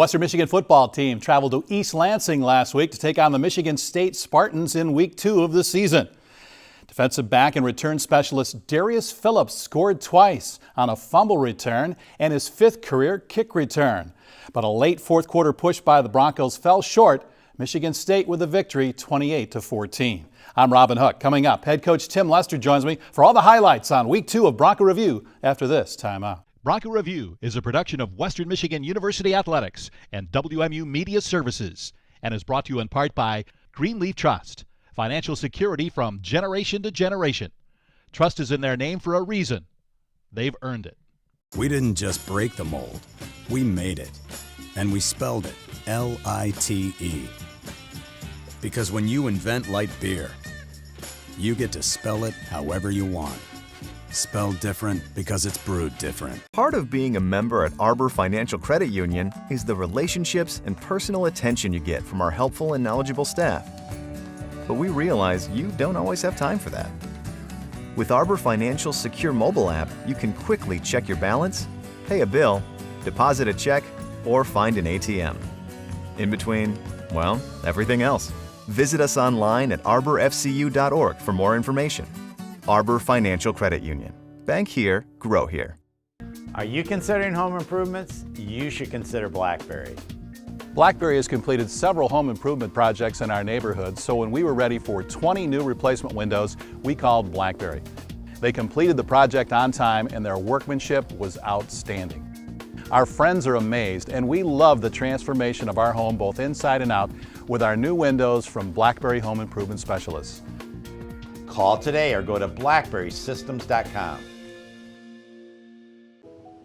Western Michigan football team traveled to East Lansing last week to take on the Michigan State Spartans in week 2 of the season. Defensive back and return specialist Darius Phillips scored twice on a fumble return and his 5th career kick return. But a late fourth quarter push by the Broncos fell short. Michigan State with a victory 28-14. I'm Robin Hook. Coming up, head coach Tim Lester joins me for all the highlights on week 2 of Bronco Review after this timeout. Bronco Review is a production of Western Michigan University Athletics and WMU Media Services and is brought to you in part by Greenleaf Trust, financial security from generation to generation. Trust is in their name for a reason. They've earned it. We didn't just break the mold, we made it. And we spelled it L-I-T-E. Because when you invent light beer, you get to spell it however you want. Spelled different because it's brewed different. Part of being a member at Arbor Financial Credit Union is the relationships and personal attention you get from our helpful and knowledgeable staff. But we realize you don't always have time for that. With Arbor Financial's secure mobile app, you can quickly check your balance, pay a bill, deposit a check, or find an ATM. In between, well, everything else. Visit us online at arborfcu.org for more information. Arbor Financial Credit Union. Bank here, grow here. Are you considering home improvements? You should consider Blackberry. Blackberry has completed several home improvement projects in our neighborhood, so when we were ready for 20 new replacement windows, we called Blackberry. They completed the project on time and their workmanship was outstanding. Our friends are amazed and we love the transformation of our home both inside and out with our new windows from Blackberry Home Improvement Specialists. Call today or go to blackberrysystems.com.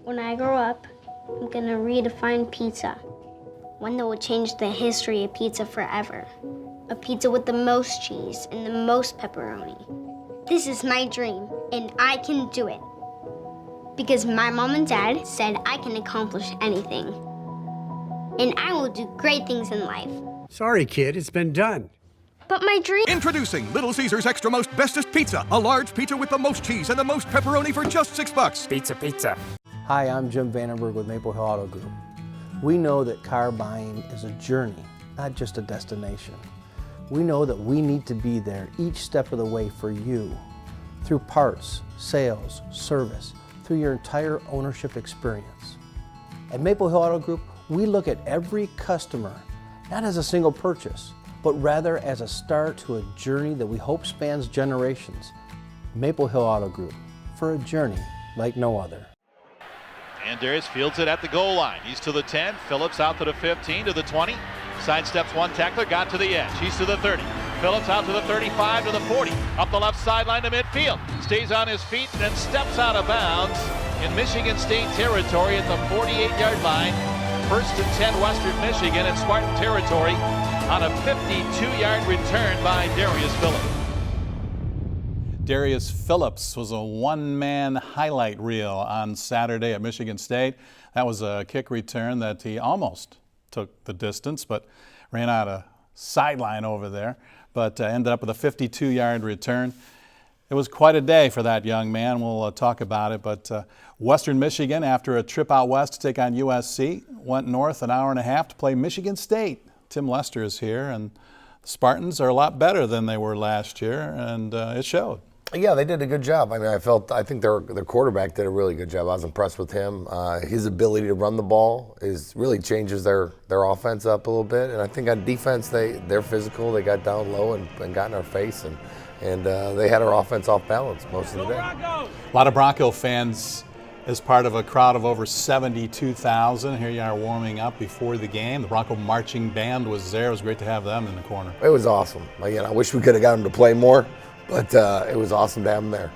When I grow up, I'm gonna redefine pizza. One that will change the history of pizza forever. A pizza with the most cheese and the most pepperoni. This is my dream, and I can do it. Because my mom and dad said I can accomplish anything. And I will do great things in life. Sorry, kid, it's been done. But my dream... Introducing Little Caesars Extra Most Bestest Pizza. A large pizza with the most cheese and the most pepperoni for just $6. Pizza, pizza. Hi, I'm Jim Vandenberg with Maple Hill Auto Group. We know that car buying is a journey, not just a destination. We know that we need to be there each step of the way for you, through parts, sales, service, through your entire ownership experience. At Maple Hill Auto Group, we look at every customer, not as a single purchase, but rather as a start to a journey that we hope spans generations. Maple Hill Auto Group, for a journey like no other. And Darius fields it at the goal line. He's to the 10, Phillips out to the 15, to the 20. Sidesteps one tackler, got to the edge. He's to the 30. Phillips out to the 35, to the 40. Up the left sideline to midfield. Stays on his feet and then steps out of bounds in Michigan State territory at the 48-yard line. First and 10 Western Michigan in Spartan territory on a 52-yard return by Darius Phillips. Darius Phillips was a one-man highlight reel on Saturday at Michigan State. That was a kick return that he almost took the distance, but ran out of sideline over there, but ended up with a 52-yard return. It was quite a day for that young man. We'll talk about it, but Western Michigan, after a trip out west to take on USC, went north an hour and a half to play Michigan State. Tim Lester is here, and the Spartans are a lot better than they were last year, and it showed. Yeah, they did a good job. I mean, I think their quarterback did a really good job. I was impressed with him. His ability to run the ball really changes their offense up a little bit. And I think on defense, they're physical. They got down low and got in our face, and they had our offense off balance most of the day. A lot of Bronco fans as part of a crowd of over 72,000. Here you are warming up before the game. The Bronco marching band was there. It was great to have them in the corner. It was awesome. Again, I wish we could have got them to play more. But it was awesome to have them there.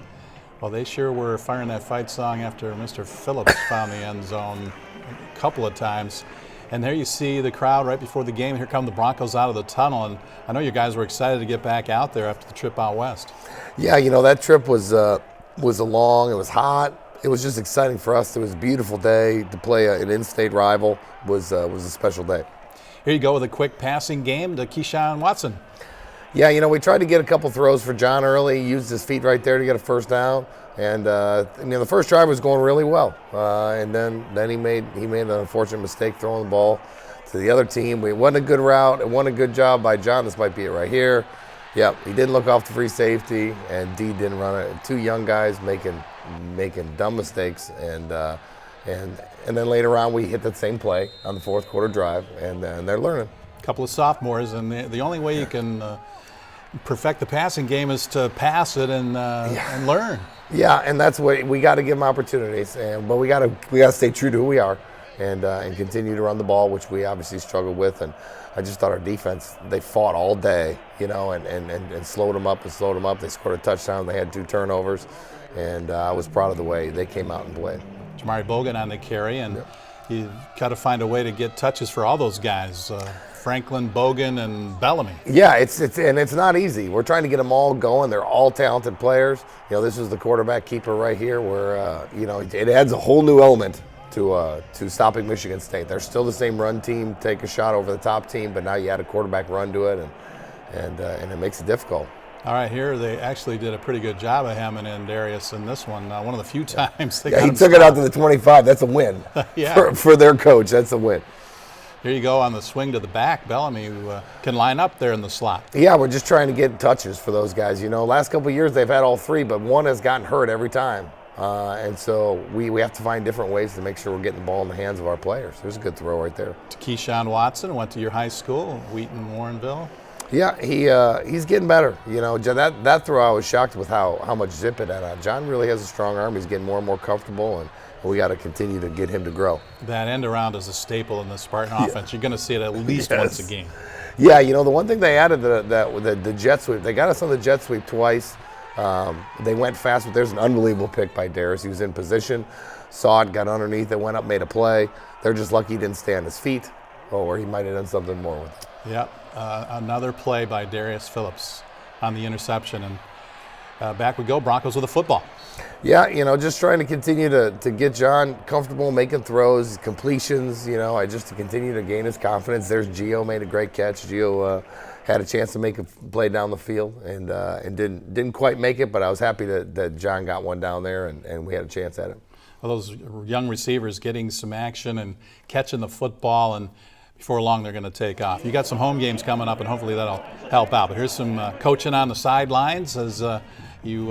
Well, they sure were firing that fight song after Mr. Phillips found the end zone a couple of times. And there you see the crowd right before the game. Here come the Broncos out of the tunnel. And I know you guys were excited to get back out there after the trip out west. Yeah, you know, that trip was long. It was hot. It was just exciting for us. It was a beautiful day. To play an in-state rival was a special day. Here you go with a quick passing game to Keyshawn Watson. Yeah, you know, we tried to get a couple throws for John early. He used his feet right there to get a first down. And the first drive was going really well. And then he made an unfortunate mistake throwing the ball to the other team. We won a good route. It won a good job by John. This might be it right here. Yep, he didn't look off the free safety, and D didn't run it. Two young guys making dumb mistakes, and then later on we hit that same play on the fourth quarter drive, and they're learning. A couple of sophomores, and the only way you can perfect the passing game is to pass it and learn. Yeah, and that's what we got to give them opportunities, but we got to stay true to who we are, and continue to run the ball, which we obviously struggled with. And I just thought our defense, they fought all day, and slowed them up and slowed them up. They scored a touchdown. They had 2 turnovers, and I was proud of the way they came out and played. Jamari Bogan on the carry, and you got to find a way to get touches for all those guys, Franklin, Bogan, and Bellamy. Yeah, it's not easy. We're trying to get them all going. They're all talented players. This is the quarterback keeper right here, where it adds a whole new element to stopping Michigan State. They're still the same run team, take a shot over the top team, but now you add a quarterback run to it, and it makes it difficult. All right, here they actually did a pretty good job of hemming in Darius in this one. One of the few times they got he him took it out to the 25. That's a win. for their coach. That's a win. Here you go on the swing to the back. Bellamy who can line up there in the slot. Yeah, we're just trying to get touches for those guys. Last couple of years they've had all 3, but one has gotten hurt every time. And so we have to find different ways to make sure we're getting the ball in the hands of our players. There's a good throw right there. Keyshawn Watson went to your high school, Wheaton, Warrenville. Yeah, he's getting better. That throw, I was shocked with how much zip it had. John really has a strong arm. He's getting more and more comfortable, and we got to continue to get him to grow. That end around is a staple in the Spartan offense. You're going to see it at least once a game. Yeah, the one thing they added, the jet sweep, they got us on the jet sweep twice. They went fast, but there's an unbelievable pick by Darius. He was in position, saw it, got underneath it, went up, made a play. They're just lucky he didn't stay on his feet, or he might have done something more with it. Yep, another play by Darius Phillips on the interception, and back we go, Broncos with a football. Yeah, just trying to continue to get John comfortable making throws, completions, just to continue to gain his confidence. There's Gio, made a great catch. Gio had a chance to make a play down the field and didn't quite make it, but I was happy that John got one down there and we had a chance at it. Well, those young receivers getting some action and catching the football, and before long they're going to take off. You got some home games coming up, and hopefully that'll help out. But here's some coaching on the sidelines as you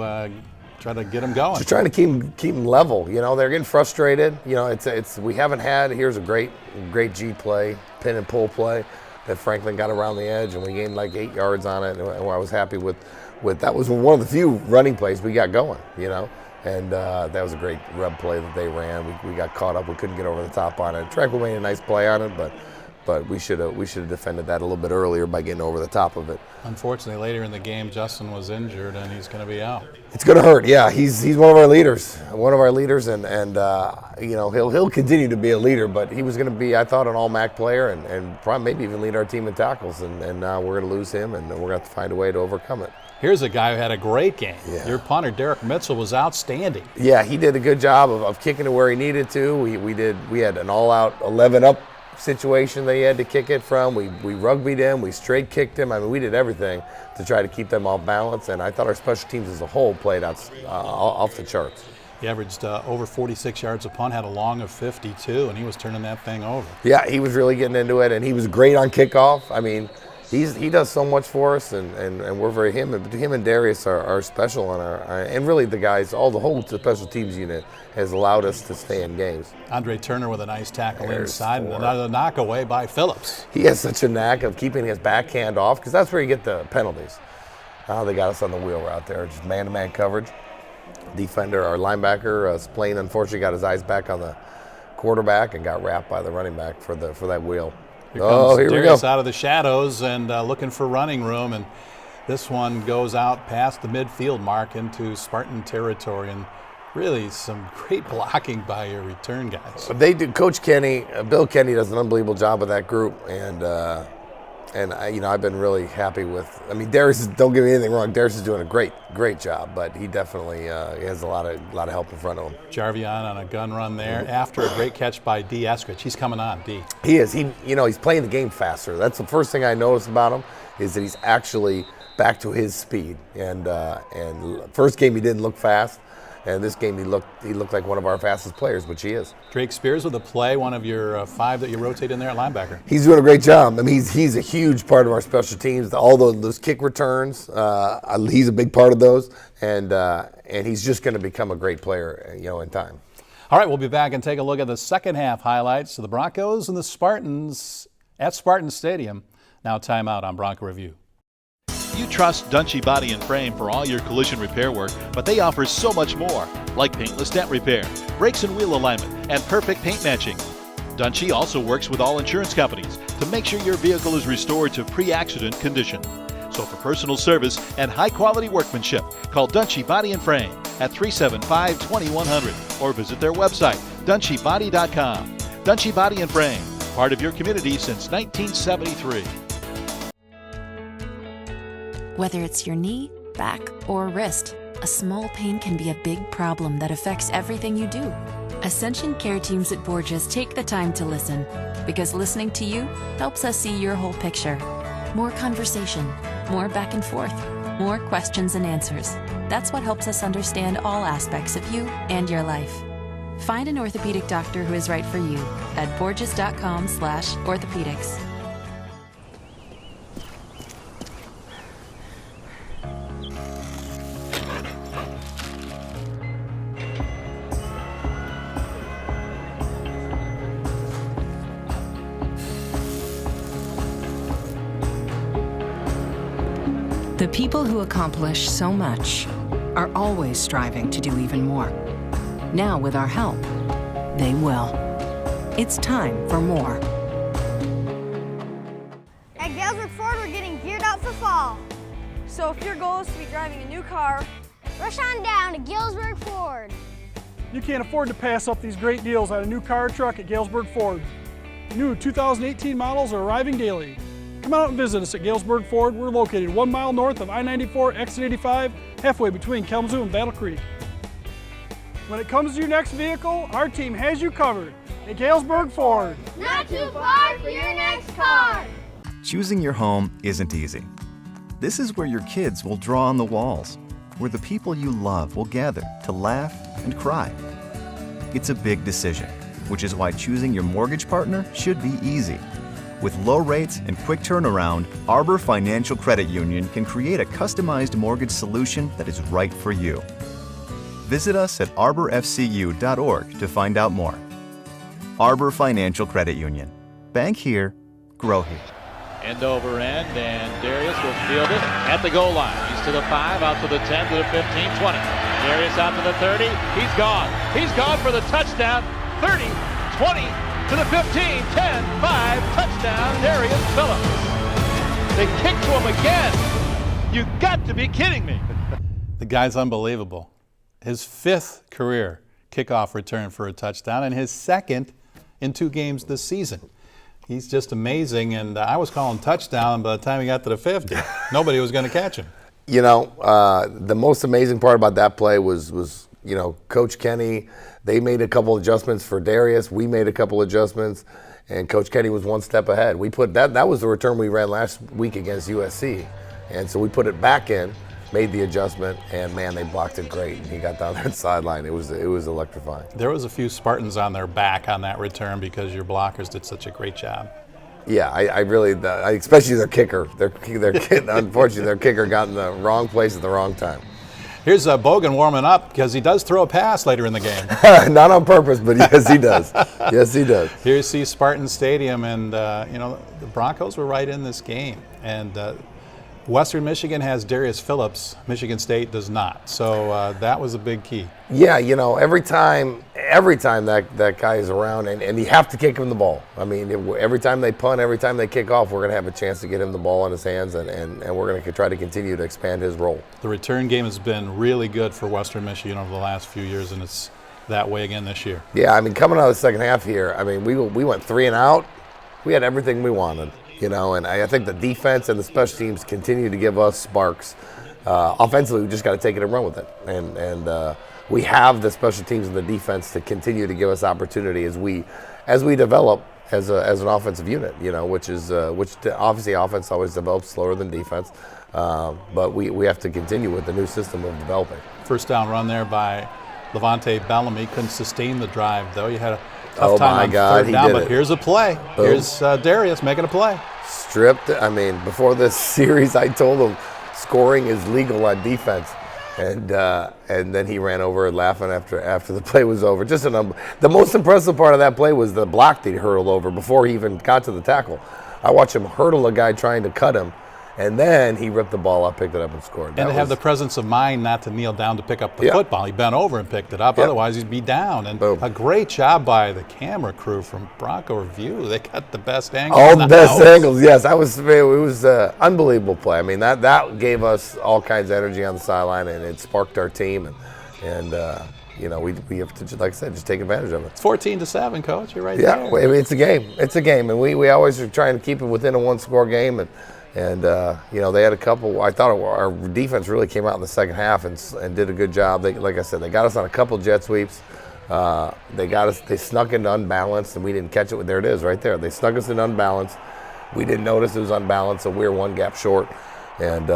try to get them going. Just trying to keep them level. They're getting frustrated. We haven't had. Here's a great G play, pin and pull play that Franklin got around the edge, and we gained like 8 yards on it. And I was happy with that. Was one of the few running plays we got going. And that was a great rub play that they ran. We got caught up. We couldn't get over the top on it. Tranquil made a nice play on it, but we should have defended that a little bit earlier by getting over the top of it. Unfortunately, later in the game, Justin was injured and he's going to be out. It's going to hurt. Yeah, he's one of our leaders. and he'll continue to be a leader. But he was going to be, I thought, an all-MAC player and probably maybe even lead our team in tackles. And now we're going to lose him, and we're going to have to find a way to overcome it. Here's a guy who had a great game. Yeah. Your punter, Derek Mitchell, was outstanding. Yeah, he did a good job of kicking it where he needed to. We had an all-out 11-up situation that he had to kick it from. We rugbyed him. We straight kicked him. I mean, we did everything to try to keep them off balance. And I thought our special teams as a whole played out off the charts. He averaged over 46 yards a punt, had a long of 52, and he was turning that thing over. Yeah, he was really getting into it, and he was great on kickoff. I mean, he does so much for us, and we're very him and Darius are special on and really the guys, the whole special teams unit has allowed us to stay in games. Andre Turner with a nice tackle inside and another knockaway by Phillips. He has such a knack of keeping his backhand off because that's where you get the penalties. They got us on the wheel route there, just man-to-man coverage. Defender, our linebacker, Splain, unfortunately got his eyes back on the quarterback and got wrapped by the running back for that wheel. Here comes here Darius we go. out of the shadows and looking for running room, and this one goes out past the midfield mark into Spartan territory, and really some great blocking by your return guys. They do. Coach Kenny, Bill Kenny does an unbelievable job with that group, and I've been really happy with. I mean, Darius, don't get me anything wrong. Darius is doing a great job, but he definitely has a lot of help in front of him. Jarvion on a gun run there after a great catch by D. Eskridge. He's coming on, D. He is. He's playing the game faster. That's the first thing I noticed about him is that he's actually back to his speed. And first game he didn't look fast, And this game, he looked like one of our fastest players, which he is. Drake Spears with a play, one of your 5 that you rotate in there at linebacker. He's doing a great job. I mean, he's a huge part of our special teams. All those kick returns, he's a big part of those, and he's just going to become a great player, in time. All right, we'll be back and take a look at the second half highlights of the Broncos and the Spartans at Spartan Stadium. Now timeout on Bronco Review. You trust Dunshee Body and Frame for all your collision repair work, but they offer so much more, like paintless dent repair, brakes and wheel alignment, and perfect paint matching. Dunshee also works with all insurance companies to make sure your vehicle is restored to pre-accident condition. So for personal service and high-quality workmanship, call Dunshee Body and Frame at 375-2100 or visit their website, dunsheebody.com. Dunshee Body and Frame, part of your community since 1973. Whether it's your knee, back, or wrist, a small pain can be a big problem that affects everything you do. Ascension Care Teams at Borgias take the time to listen, because listening to you helps us see your whole picture. More conversation, more back and forth, more questions and answers. That's what helps us understand all aspects of you and your life. Find an orthopedic doctor who is right for you at borgias.com/orthopedics. The people who accomplish so much are always striving to do even more. Now, with our help, they will. It's time for more. At Galesburg Ford, we're getting geared up for fall. So if your goal is to be driving a new car, Rush on down to Galesburg Ford. You can't afford to pass up these great deals on a new car or truck at Galesburg Ford. New 2018 models are arriving daily. Come out and visit us at Galesburg Ford. We're located 1 mile north of I-94, exit 85, halfway between Kalamazoo and Battle Creek. When it comes to your next vehicle, our team has you covered at Galesburg Ford. not too far for your next car. Choosing your home isn't easy. This is where your kids will draw on the walls, where the people you love will gather to laugh and cry. It's a big decision, which is why choosing your mortgage partner should be easy. With low rates and quick turnaround, Arbor Financial Credit Union can create a customized mortgage solution that is right for you. Visit us at arborfcu.org to find out more. Arbor Financial Credit Union. Bank here, grow here. End over end, and Darius will field it at the goal line. He's to the 5, out to the 10, to the 15, 20. Darius out to the 30. He's gone. He's gone for the touchdown. 30, 20, to the 15, 10, 5, touchdown, Darius Phillips. They kick to him again. You got to be kidding me. The guy's unbelievable. His 5th career kickoff return for a touchdown and his 2nd in 2 games this season. He's just amazing, and I was calling touchdown, and by the time he got to the 5th, nobody was going to catch him. The most amazing part about that play was Coach Kenny. They made a couple adjustments for Darius. We made a couple adjustments, and Coach Kenny was one step ahead. We put that was the return we ran last week against USC, and so we put it back in, made the adjustment, and man, they blocked it great. And he got down that sideline. It was electrifying. There was a few Spartans on their back on that return because your blockers did such a great job. Yeah, I really, especially their kicker. Unfortunately, their kicker got in the wrong place at the wrong time. Here's Bogan warming up because he does throw a pass later in the game. Not on purpose, but yes, he does. Yes, he does. Here's Spartan Stadium, and the Broncos were right in this game. And Western Michigan has Darius Phillips. Michigan State does not. So that was a big key. Yeah, every time that guy is around, and you have to kick him the ball. I mean, every time they punt, every time they kick off, we're going to have a chance to get him the ball in his hands, and we're going to try to continue to expand his role. The return game has been really good for Western Michigan over the last few years, and it's that way again this year. Yeah, I mean, coming out of the second half here, I mean, we went 3 and out. We had everything we wanted, and I think the defense and the special teams continue to give us sparks. Offensively, we just got to take it and run with it, and we have the special teams and the defense to continue to give us opportunity as we develop as an offensive unit. Which obviously offense always develops slower than defense, but we have to continue with the new system of developing. First down run there by Levante Bellamy couldn't sustain the drive, though. You had a tough Oh time my on God, third he down, did but it. here's a play. Boom. Here's Darius making a play. Stripped. I mean, before this series, I told him scoring is legal on defense, and then he ran over and laughing after the play was over. Just the most impressive part of that play was the block that he hurdled over before he even got to the tackle. I watched him hurdle a guy trying to cut him, and then he ripped the ball up, picked it up, and scored. And to have the presence of mind not to kneel down to pick up the football. He bent over and picked it up. Otherwise, he'd be down. And a great job by the camera crew from Bronco Review. They got the best angle. All the best angles, yes. It was an unbelievable play. I mean, that gave us all kinds of energy on the sideline, and it sparked our team. And we have to, like I said, just take advantage of it. It's 14-7, Coach. You're right there. Yeah, I mean, it's a game. It's a game, and we always are trying to keep it within a one-score game. And they had a couple. I thought our defense really came out in the second half and did a good job. Like I said, they got us on a couple jet sweeps. They snuck into unbalanced, and we didn't catch it. There it is, right there. They snuck us in unbalanced. We didn't notice it was unbalanced, so we were one gap short. And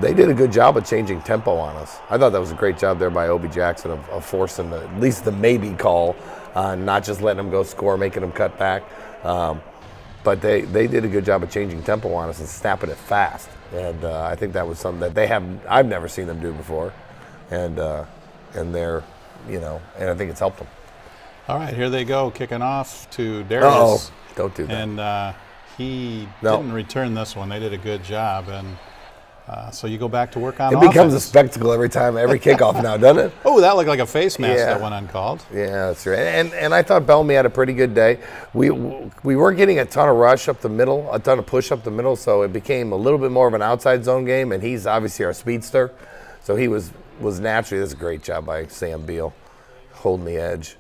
they did a good job of changing tempo on us. I thought that was a great job there by Obi Jackson of forcing at least the maybe call, not just letting them go score, making them cut back. But they did a good job of changing tempo on us and snapping it fast. And I think that was something that I've never seen them do before. And they're, and I think it's helped them. All right, here they go, kicking off to Darius. Oh, don't do that. And he didn't return this one. They did a good job. And so you go back to work on it. Offense. Becomes a spectacle every kickoff now, doesn't it? Oh, that looked like a face mask that went uncalled. Yeah, that's right. And I thought Bellamy had a pretty good day. We weren't getting a ton of rush up the middle, a ton of push up the middle, so it became a little bit more of an outside zone game, and he's obviously our speedster. So he was naturally, this is a great job by Sam Beal, holding the edge.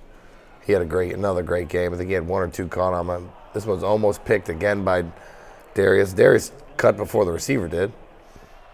He had another great game. I think he had one or two caught on him. This one's almost picked again by Darius. Darius cut before the receiver did.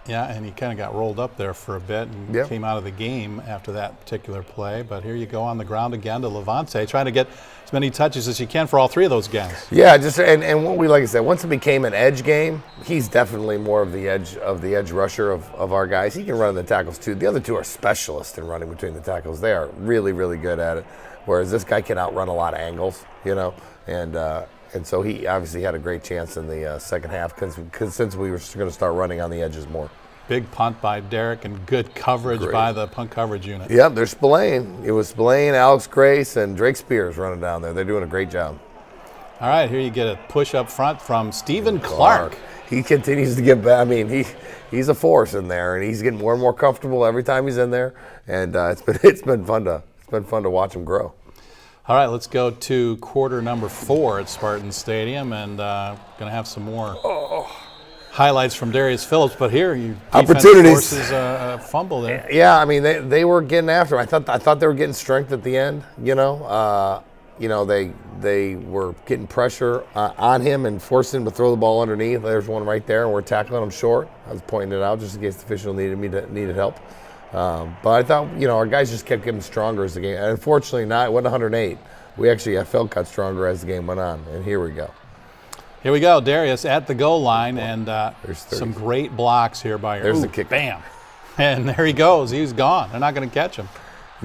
Yeah, and he kind of got rolled up there for a bit and came out of the game after that particular play. But here you go on the ground again to Levante, trying to get as many touches as you can for all three of those guys. Yeah, and what like I said, once it became an edge game, he's definitely more of the edge rusher of our guys. He can run the tackles too. The other two are specialists in running between the tackles. They are really, really good at it. Whereas this guy can outrun a lot of angles, and so he obviously had a great chance in the second half because since we were going to start running on the edges more. Big punt by Derek and good coverage by the punt coverage unit. Yep, they're Spillane. It was Spillane, Alex Grace, and Drake Spears running down there. They're doing a great job. All right, here you get a push up front from Stephen Clark. He continues to get back. I mean, he's a force in there, and he's getting more and more comfortable every time he's in there. And it's been fun to watch him grow. All right, let's go to quarter number 4 at Spartan Stadium, and going to have some more highlights from Darius Phillips. But here, you forces a fumble there. Yeah, I mean they were getting after him. I thought they were getting strength at the end. They were getting pressure on him and forcing him to throw the ball underneath. There's one right there, and we're tackling him short. I was pointing it out just in case the official needed help. But I thought, our guys just kept getting stronger as the game. And unfortunately, it wasn't 108. I felt got stronger as the game went on. And here we go. Here we go, Darius at the goal line, and some great blocks here by. There's the kick. Bam, and there he goes. He's gone. They're not going to catch him.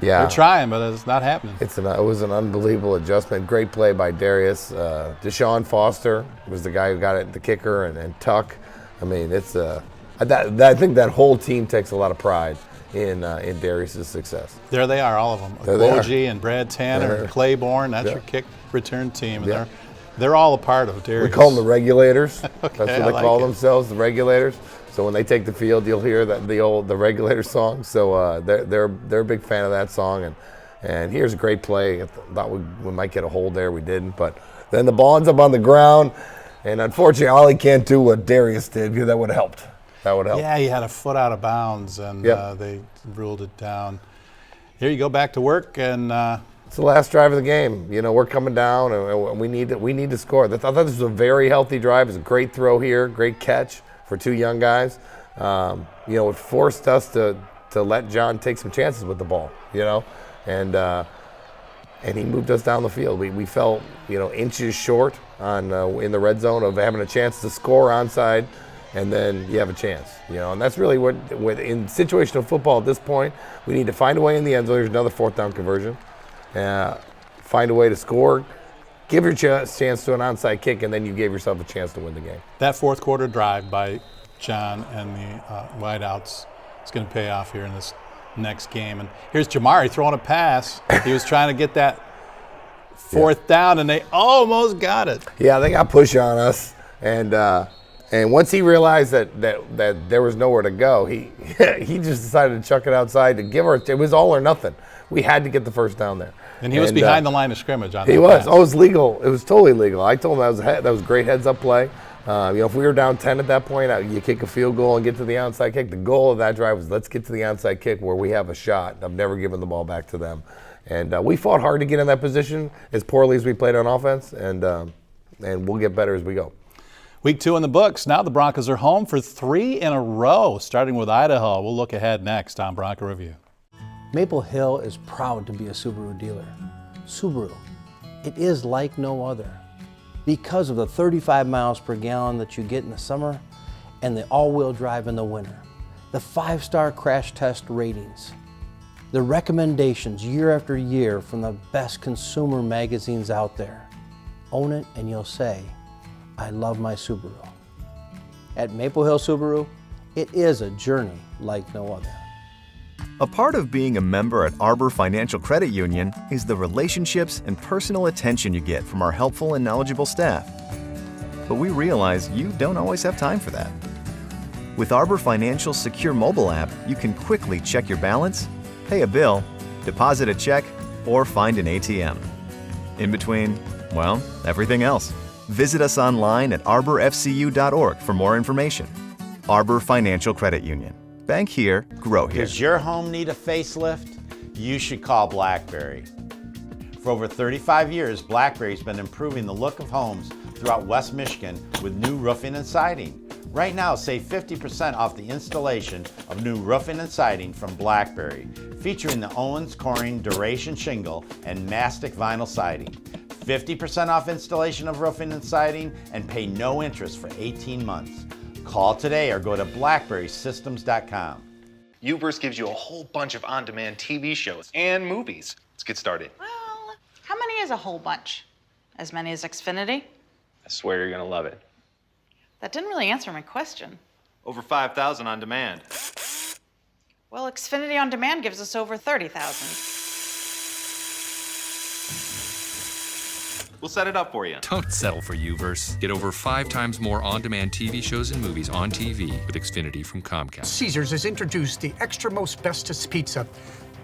Yeah, they're trying, but it's not happening. It was an unbelievable adjustment. Great play by Darius. Deshaun Foster was the guy who got it, the kicker, and Tuck. I mean, I think that whole team takes a lot of pride in Darius' success. There they are, all of them. Woj and Brad Tanner and Claiborne. That's your kick return team. And they're all a part of Darius. We call them the Regulators. Okay, that's what they call themselves, the Regulators. So when they take the field, you'll hear the Regulator song. So they're a big fan of that song. And here's a great play. I thought we might get a hold there. We didn't. But then the ball ends up on the ground. And unfortunately, Ollie can't do what Darius did because that would have helped. That would help. Yeah, he had a foot out of bounds, and they ruled it down. Here you go back to work, and it's the last drive of the game. We're coming down, and we need to score. I thought this was a very healthy drive. It was a great throw here, great catch for two young guys. It forced us to let John take some chances with the ball. And he moved us down the field. We fell inches short on in the red zone of having a chance to score onside. and then you have a chance. And that's really what in situational football at this point, we need to find a way in the end zone. There's another 4th down conversion. Find a way to score, give your chance to an onside kick, and then you gave yourself a chance to win the game. That 4th quarter drive by John and the wideouts is going to pay off here in this next game. And here's Jamari throwing a pass. He was trying to get that 4th down, and they almost got it. Yeah, they got push on us, and once he realized that there was nowhere to go, he just decided to chuck it outside to give her. It was all or nothing. We had to get the 1st down there. And he was behind the line of scrimmage on that. He was. pass. Oh, it was legal. It was totally legal. I told him that was great heads-up play. If we were down 10 at that point, you kick a field goal and get to the onside kick. The goal of that drive was let's get to the onside kick where we have a shot. I've never given the ball back to them. And we fought hard to get in that position as poorly as we played on offense, and we'll get better as we go. Week 2 in the books. Now the Broncos are home for 3 in a row, starting with Idaho. We'll look ahead next on Bronco Review. Maple Hill is proud to be a Subaru dealer. Subaru, it is like no other. Because of the 35 miles per gallon that you get in the summer and the all-wheel drive in the winter, the 5-star crash test ratings, the recommendations year after year from the best consumer magazines out there. Own it and you'll say, I love my Subaru. At Maple Hill Subaru, it is a journey like no other. A part of being a member at Arbor Financial Credit Union is the relationships and personal attention you get from our helpful and knowledgeable staff. But we realize you don't always have time for that. With Arbor Financial's secure mobile app, you can quickly check your balance, pay a bill, deposit a check, or find an ATM. In between, well, everything else. Visit us online at arborfcu.org for more information. Arbor Financial Credit Union. Bank here, grow here. Does your home need a facelift? You should call BlackBerry. For over 35 years, BlackBerry's been improving the look of homes throughout West Michigan with new roofing and siding. Right now, save 50% off the installation of new roofing and siding from BlackBerry, featuring the Owens Corning Duration Shingle and Mastic Vinyl Siding. 50% off installation of roofing and siding and pay no interest for 18 months. Call today or go to blackberrysystems.com. Uverse gives you a whole bunch of on-demand TV shows and movies. Let's get started. Well, how many is a whole bunch? As many as Xfinity? I swear you're gonna love it. That didn't really answer my question. Over 5,000 on demand. Well, Xfinity On Demand gives us over 30,000. We'll set it up for you. Don't settle for Uverse. Get over 5 times more on-demand TV shows and movies on TV with Xfinity from Comcast. Caesars has introduced the extra most bestest pizza,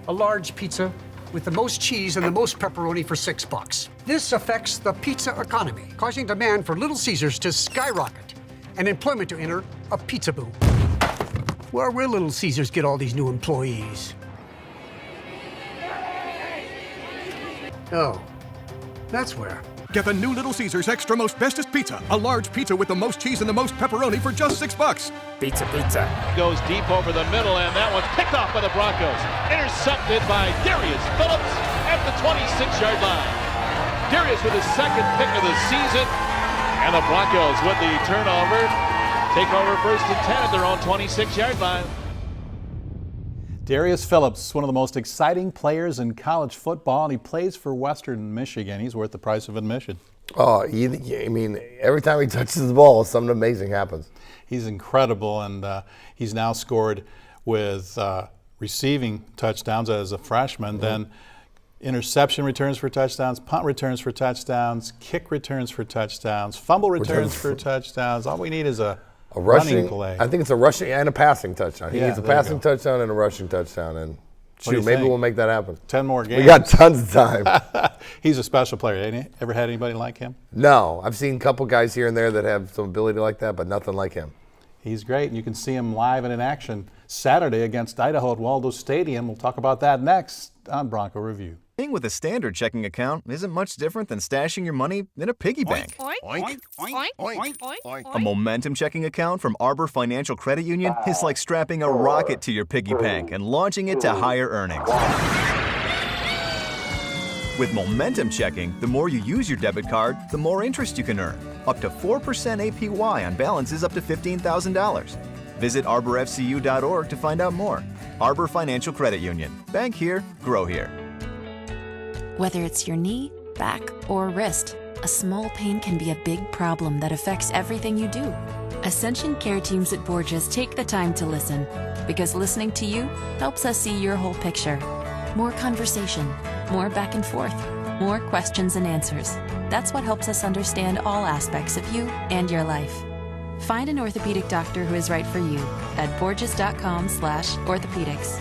a large pizza with the most cheese and the most pepperoni for $6. This affects the pizza economy, causing demand for Little Caesars to skyrocket and employment to enter a pizza boom. Where will Little Caesars get all these new employees? Oh, that's where. Get the new Little Caesars Extra Most Bestest Pizza, a large pizza with the most cheese and the most pepperoni for just $6. Pizza. Goes deep over the middle, and that one's picked off by the Broncos. Intercepted by Darius Phillips at the 26-yard line. Darius with his second pick of the season, and the Broncos with the turnover take over 1st and 10 at their own 26-yard line. Darius Phillips, one of the most exciting players in college football, and he plays for Western Michigan. He's worth the price of admission. Oh, I mean, every time he touches the ball, something amazing happens. He's incredible, and he's now scored with receiving touchdowns as a freshman, then interception returns for touchdowns, punt returns for touchdowns, kick returns for touchdowns, fumble returns for touchdowns. All we need is a running play. I think it's a rushing and a passing touchdown. He Yeah, needs a there you passing touchdown and a rushing touchdown. And do you shoot, maybe think? we'll make that happen. 10 more games. We got tons of time. He's a special player. Ain't he? Ever had anybody like him? No, I've seen a couple guys here and there that have some ability like that, but nothing like him. He's great, and you can see him live and in action Saturday against Idaho at Waldo Stadium. We'll talk about that next on Bronco Review. Paying with a standard checking account isn't much different than stashing your money in a piggy bank. A momentum checking account from Arbor Financial Credit Union is like strapping a rocket to your piggy bank and launching it to higher earnings. With momentum checking, the more you use your debit card, the more interest you can earn. up to 4% APY on balances up to $15,000. Visit arborfcu.org to find out more. Arbor Financial Credit Union. Bank here, grow here. Whether it's your knee, back, or wrist, a small pain can be a big problem that affects everything you do. Ascension Care Teams at Borgias take the time to listen, because listening to you helps us see your whole picture. More conversation, more back and forth, more questions and answers. That's what helps us understand all aspects of you and your life. Find an orthopedic doctor who is right for you at borgias.com/orthopedics.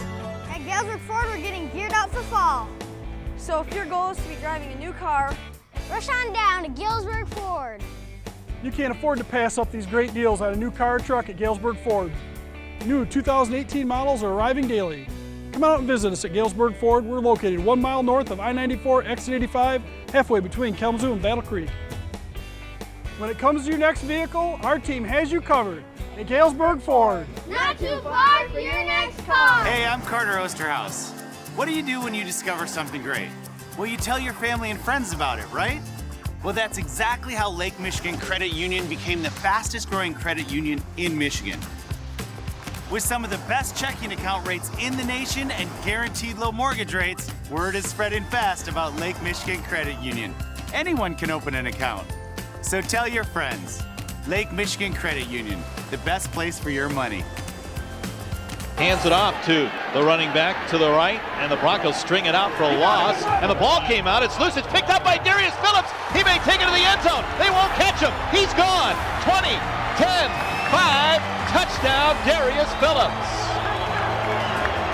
At Galesburg Ford, we're getting geared out for fall. So if your goal is to be driving a new car, rush on down to Galesburg Ford. You can't afford to pass up these great deals on a new car or truck at Galesburg Ford. New 2018 models are arriving daily. Come out and visit us at Galesburg Ford. We're located 1 mile north of I-94, exit 85, halfway between Kalamazoo and Battle Creek. When it comes to your next vehicle, our team has you covered at Galesburg Ford. not too far for your next car. Hey, I'm Carter Osterhaus. What do you do when you discover something great? Well, you tell your family and friends about it, right? Well, that's exactly how Lake Michigan Credit Union became the fastest growing credit union in Michigan. With some of the best checking account rates in the nation and guaranteed low mortgage rates, word is spreading fast about Lake Michigan Credit Union. Anyone can open an account. So tell your friends. Lake Michigan Credit Union, the best place for your money. Hands it off to the running back to the right, and the Broncos string it out for a loss, and the ball came out. It's loose. It's picked up by Darius Phillips. He may take it to the end zone. They won't catch him. He's gone. 20, 10, 5, touchdown Darius Phillips.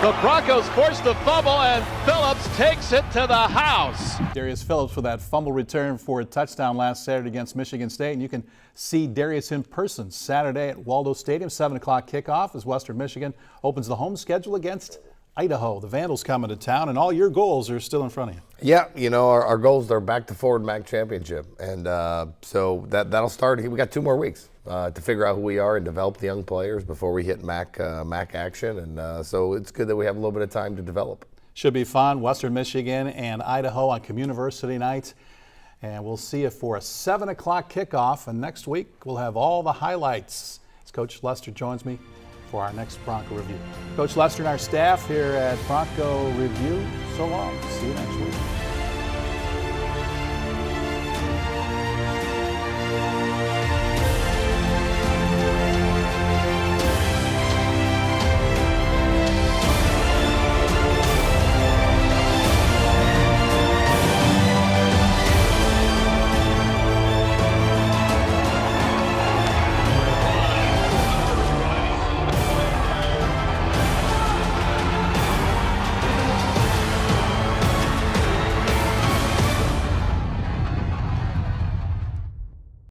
The Broncos force the fumble, and Phillips takes it to the house. Darius Phillips with that fumble return for a touchdown last Saturday against Michigan State. And you can see Darius in person Saturday at Waldo Stadium, 7 o'clock kickoff as Western Michigan opens the home schedule against Idaho. The Vandals coming to town, and all your goals are still in front of you. Yeah, you know, our goals are back to Forward MAC championship. And so that'll start. We got 2 more weeks to figure out who we are and develop the young players before we hit MAC action. And so it's good that we have a little bit of time to develop. Should be fun. Western Michigan and Idaho on Communiversity night. And we'll see you for a 7 o'clock kickoff. And next week, we'll have all the highlights as Coach Lester joins me for our next Bronco Review. Coach Lester and our staff here at Bronco Review, so long. See you next week.